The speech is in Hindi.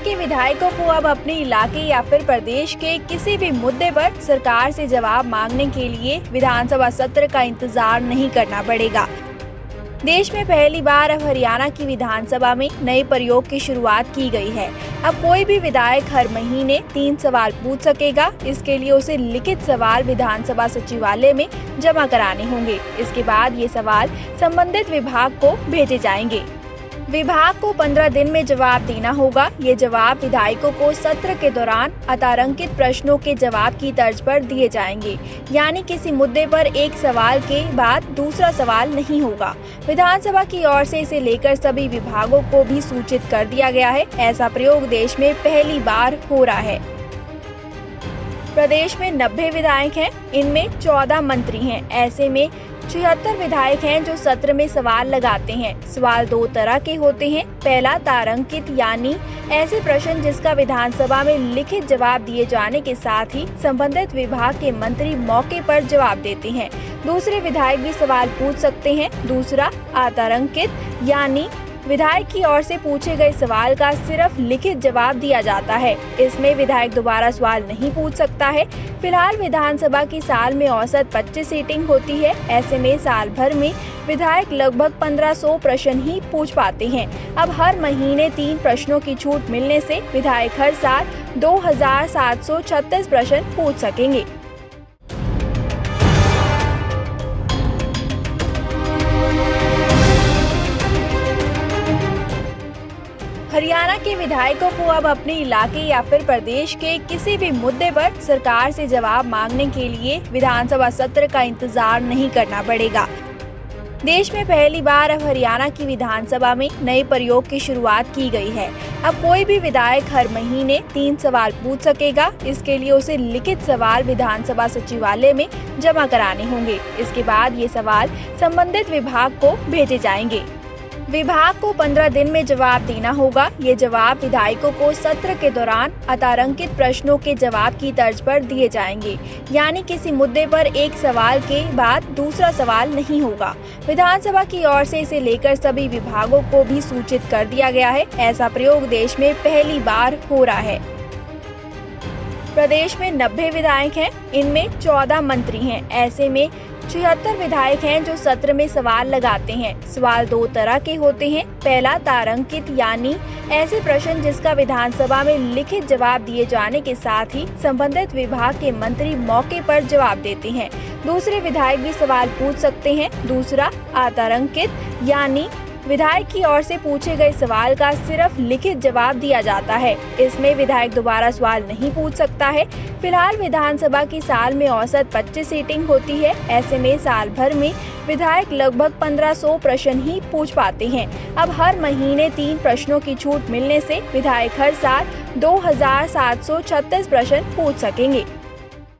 के विधायकों को अब अपने इलाके या फिर प्रदेश के किसी भी मुद्दे पर सरकार से जवाब मांगने के लिए विधानसभा सत्र का इंतजार नहीं करना पड़ेगा। देश में पहली बार अब हरियाणा की विधानसभा में नए प्रयोग की शुरुआत की गई है। अब कोई भी विधायक हर महीने 3 सवाल पूछ सकेगा। इसके लिए उसे लिखित सवाल विधानसभा सचिवालय में जमा कराने होंगे। इसके बाद ये सवाल संबंधित विभाग को भेजे जाएंगे। विभाग को 15 दिन में जवाब देना होगा। ये जवाब विधायकों को सत्र के दौरान अतारंकित प्रश्नों के जवाब की तर्ज पर दिए जाएंगे, यानी किसी मुद्दे पर एक सवाल के बाद दूसरा सवाल नहीं होगा। विधानसभा की ओर से इसे लेकर सभी विभागों को भी सूचित कर दिया गया है। ऐसा प्रयोग देश में पहली बार हो रहा है। प्रदेश में 90 विधायक हैं, इनमें 14 मंत्री हैं। ऐसे में 76 विधायक हैं जो सत्र में सवाल लगाते हैं। सवाल 2 तरह के होते हैं। पहला तारांकित, यानी ऐसे प्रश्न जिसका विधानसभा में लिखित जवाब दिए जाने के साथ ही संबंधित विभाग के मंत्री मौके पर जवाब देते हैं। दूसरे विधायक भी सवाल पूछ सकते हैं। दूसरा अतारांकित, यानी विधायक की ओर से पूछे गए सवाल का सिर्फ लिखित जवाब दिया जाता है। इसमें विधायक दोबारा सवाल नहीं पूछ सकता है। फिलहाल विधानसभा की साल में औसत 25 सीटिंग होती है। ऐसे में साल भर में विधायक लगभग 1500 प्रश्न ही पूछ पाते हैं। अब हर महीने 3 प्रश्नों की छूट मिलने से विधायक हर साल 2736 प्रश्न पूछ सकेंगे। हरियाणा के विधायकों को अब अपने इलाके या फिर प्रदेश के किसी भी मुद्दे पर सरकार से जवाब मांगने के लिए विधानसभा सत्र का इंतजार नहीं करना पड़ेगा। देश में पहली बार अब हरियाणा की विधानसभा में नए प्रयोग की शुरुआत की गई है। अब कोई भी विधायक हर महीने 3 सवाल पूछ सकेगा। इसके लिए उसे लिखित सवाल विधानसभा सचिवालय में जमा कराने होंगे। इसके बाद ये सवाल संबंधित विभाग को भेजे जाएंगे। विभाग को 15 दिन में जवाब देना होगा। ये जवाब विधायकों को सत्र के दौरान अतारंकित प्रश्नों के जवाब की तर्ज पर दिए जाएंगे, यानी किसी मुद्दे पर एक सवाल के बाद दूसरा सवाल नहीं होगा। विधानसभा की ओर से इसे लेकर सभी विभागों को भी सूचित कर दिया गया है। ऐसा प्रयोग देश में पहली बार हो रहा है। प्रदेश में 90 विधायक हैं, इनमें 14 मंत्री हैं। ऐसे में 76 विधायक हैं जो सत्र में सवाल लगाते हैं। सवाल 2 तरह के होते हैं। पहला तारांकित, यानी ऐसे प्रश्न जिसका विधानसभा में लिखित जवाब दिए जाने के साथ ही संबंधित विभाग के मंत्री मौके पर जवाब देते हैं। दूसरे विधायक भी सवाल पूछ सकते हैं। दूसरा अतारांकित, यानी विधायक की ओर से पूछे गए सवाल का सिर्फ लिखित जवाब दिया जाता है। इसमें विधायक दोबारा सवाल नहीं पूछ सकता है। फिलहाल विधानसभा की साल में औसत 25 सीटिंग होती है। ऐसे में साल भर में विधायक लगभग 1500 प्रश्न ही पूछ पाते हैं। अब हर महीने 3 प्रश्नों की छूट मिलने से विधायक हर साल 2736 प्रश्न पूछ सकेंगे।